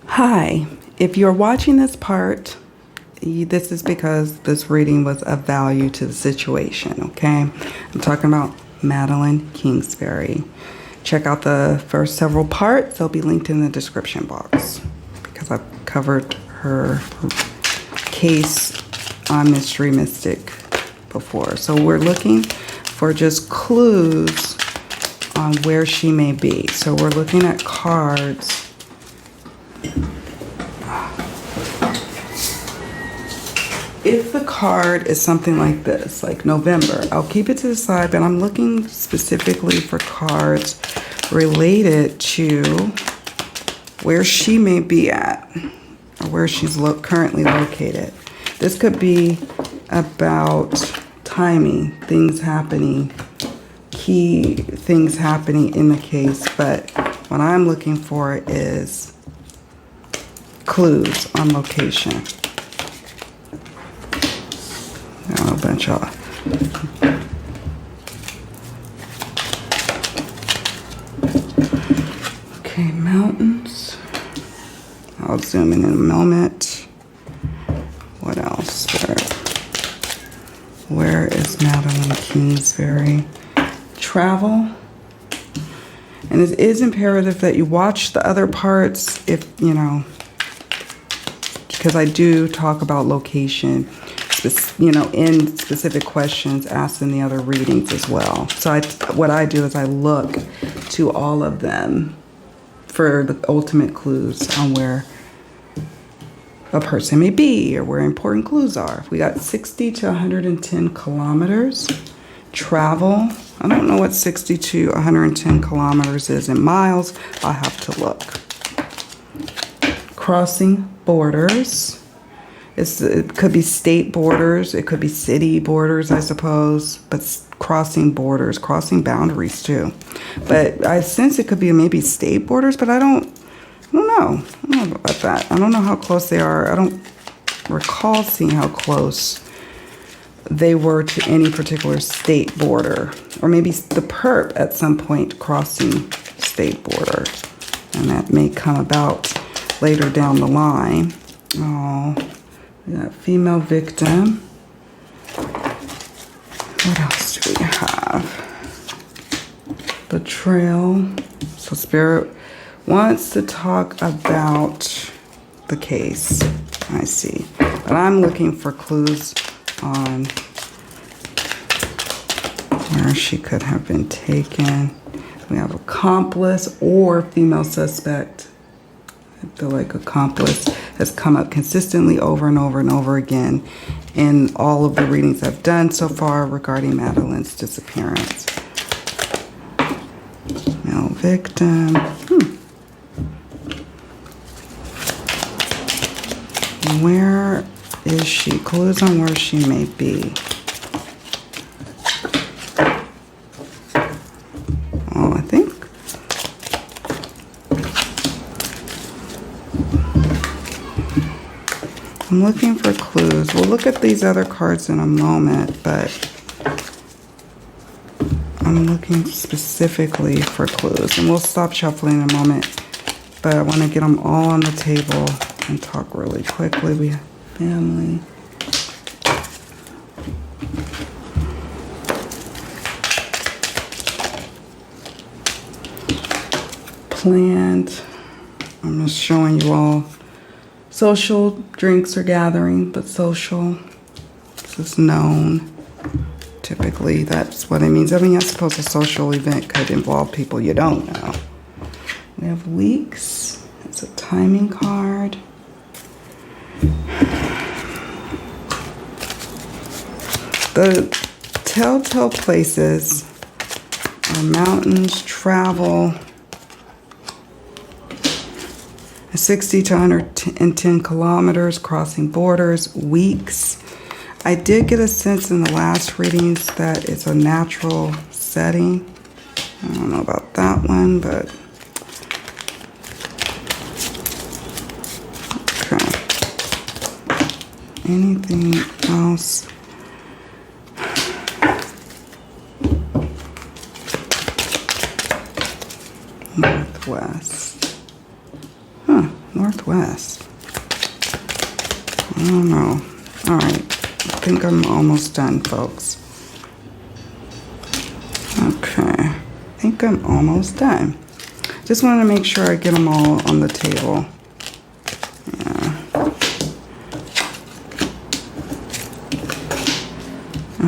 Hi, if you're watching this part, this is because this reading was of value to the situation, okay? I'm talking about Madeline Kingsbury. Check out the first several parts. They'll be linked in the description box because I've covered her case on Mystery Mystic before. So we're looking for just clues on where she may be. So we're looking at cards. If the card is something like this, like November, I'll keep it to the side, but I'm looking specifically for cards related to where she may be at or where she's currently located. This could be about timing, things happening, key things happening in the case, but what I'm looking for is clues on location. A bunch of okay, mountains. I'll zoom in a moment. What else? Where is Madeline Kingsbury? Travel. And it is imperative that you watch the other parts if, you know, because I do talk about location, you know, in specific questions asked in the other readings as well. So what I do is I look to all of them for the ultimate clues on where a person may be or where important clues are. We got 60 to 110 kilometers. Travel. I don't know what 60 to 110 kilometers is in miles. I'll have to look. Crossing borders. It could be state borders. It could be city borders, I suppose. But crossing borders, crossing boundaries too. But I sense it could be maybe state borders, but I don't know. I don't know about that. I don't know how close they are. I don't recall seeing how close they were to any particular state border. Or maybe the perp at some point crossing state border. And that may come about later down the line. Oh. We got female victim. What else do we have? Betrayal. So Spirit wants to talk about the case. I see. But I'm looking for clues on where she could have been taken. We have accomplice or female suspect. I feel like accomplice has come up consistently over and over and over again in all of the readings I've done so far regarding Madeline's disappearance. Male victim. Where is she? Clues on where she may be. Oh, I think. I'm looking for clues. We'll look at these other cards in a moment, but I'm looking specifically for clues. And we'll stop shuffling in a moment, but I want to get them all on the table and talk really quickly. We have family. Planned. I'm just showing you all. Social drinks are gathering, but social. This is known. Typically, that's what it means. I mean, I suppose a social event could involve people you don't know. We have weeks. It's a timing card. The telltale places are mountains, travel, 60 to 110 kilometers, crossing borders, weeks. I did get a sense in the last readings that it's a natural setting. I don't know about that one, but okay. Anything else? Northwest. Huh, Northwest. I don't know. All right, I think I'm almost done, folks. Okay, I think I'm almost done. Just wanted to make sure I get them all on the table. Yeah.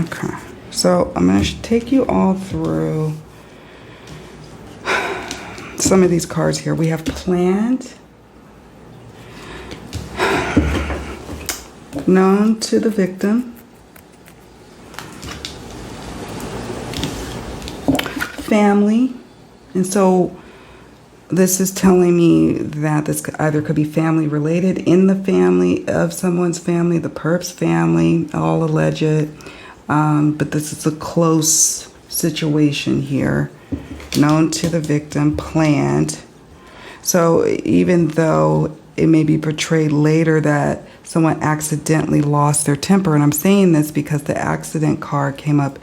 Okay, so I'm going to take you all through some of these cards here. We have planned, known to the victim, family, and so this is telling me that this either could be family related, in the family of someone's family, the perp's family, all alleged, but this is a close situation here. Known to the victim, planned. So even though it may be portrayed later that someone accidentally lost their temper, and I'm saying this because the accident card came up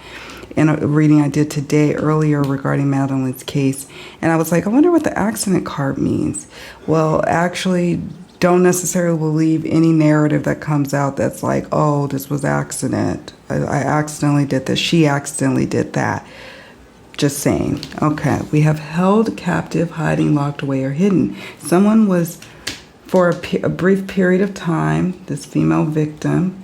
in a reading I did today earlier regarding Madeline's case, and I was like, I wonder what the accident card means. Well, actually, don't necessarily believe any narrative that comes out that's like, oh, this was accident. I accidentally did this. She accidentally did that. Just saying. Okay, we have held captive, hiding, locked away, or hidden. Someone was, for a brief period of time, this female victim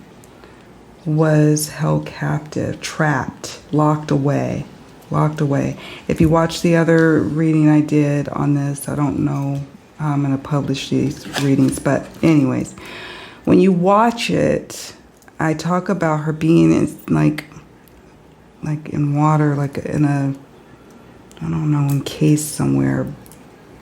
was held captive, trapped, locked away, locked away. If you watch the other reading I did on this, I don't know how I'm going to publish these readings, but anyways, when you watch it, I talk about her being in, like in water, like in a, I don't know, encased somewhere,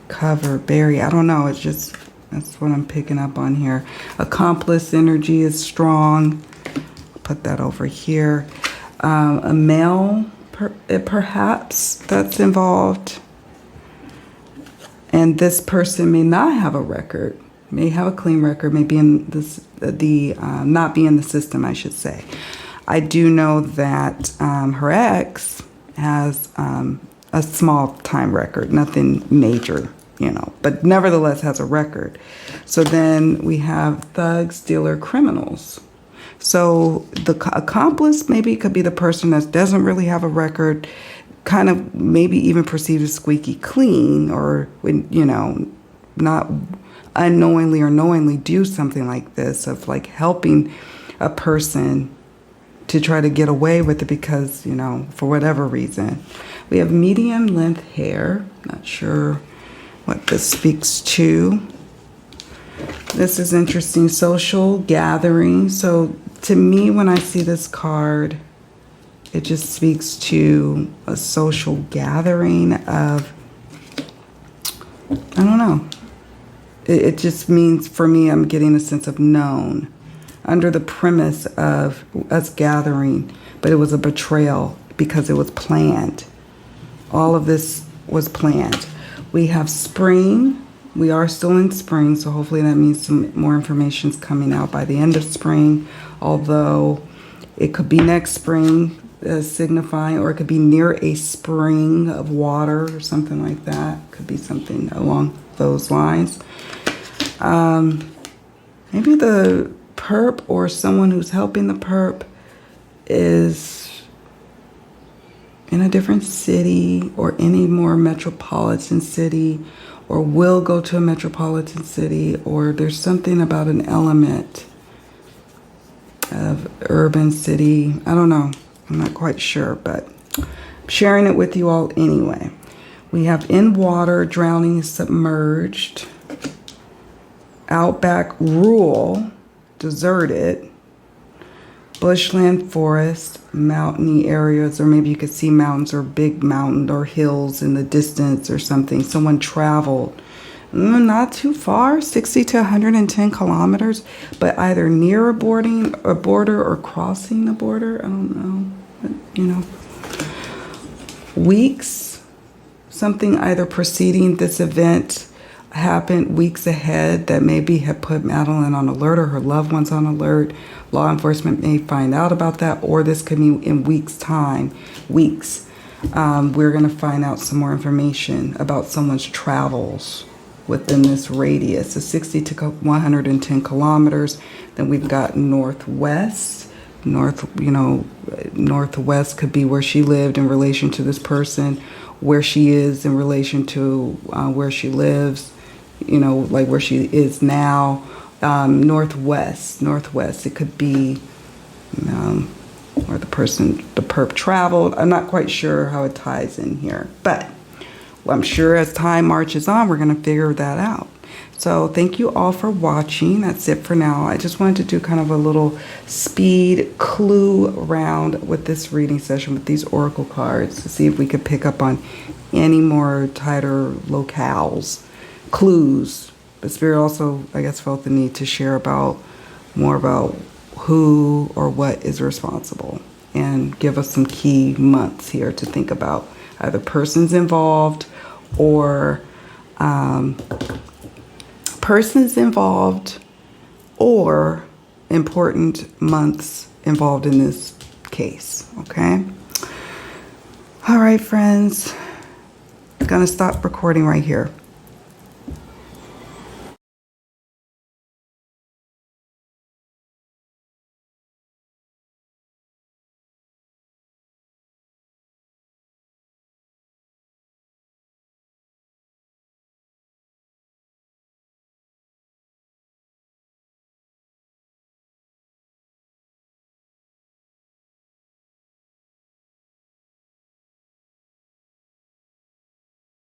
cover, bury, I don't know, it's just, that's what I'm picking up on here. Accomplice energy is strong. Put that over here. A male, perhaps, that's involved. And this person may not have a record, may have a clean record, may be in this, not be in the system, I should say. I do know that her ex has a small time record, nothing major, you know, but nevertheless has a record. So then we have thugs, dealer, criminals. So the accomplice maybe could be the person that doesn't really have a record, kind of maybe even perceived as squeaky clean, or, you know, not unknowingly or knowingly do something like this, of like helping a person to try to get away with it because, you know, for whatever reason. We have medium length hair. Not sure what this speaks to. This is interesting. Social gathering. So to me, when I see this card, it just speaks to a social gathering of, I don't know. It just means, for me, I'm getting a sense of known, under the premise of us gathering, but it was a betrayal because it was planned. All of this was planned. We have spring. We are still in spring, so hopefully that means some more information is coming out by the end of spring, although it could be next spring, signifying, or it could be near a spring of water or something like that. Could be something along those lines. Maybe the perp or someone who's helping the perp is in a different city or any more metropolitan city, or will go to a metropolitan city, or there's something about an element of urban city. I don't know. I'm not quite sure, but I'm sharing it with you all anyway. We have in water, drowning, submerged, outback, rural, deserted, bushland, forest, mountainy areas, or maybe you could see mountains or big mountain or hills in the distance or something. Someone traveled Not too far, 60 to 110 kilometers, but either near a border or crossing a border. I don't know, but, you know. Weeks, something either preceding this event happened weeks ahead that maybe had put Madeline on alert or her loved ones on alert. Law enforcement may find out about that, or this could be in weeks' time. Weeks. We're going to find out some more information about someone's travels within this radius of 60 to 110 kilometers. Then we've got northwest. Northwest could be where she lived in relation to this person, where she is in relation to where she lives, like where she is now. Northwest. It could be where the perp traveled. I'm not quite sure how it ties in here, but I'm sure as time marches on, we're going to figure that out. So thank you all for watching. That's it for now. I just wanted to do kind of a little speed clue round with this reading session with these oracle cards to see if we could pick up on any more tighter locales, clues. But Spirit also, I guess, felt the need to share more about who or what is responsible and give us some key months here to think about, either persons involved or important months involved in this case. Okay. All right, friends. I'm gonna stop recording right here.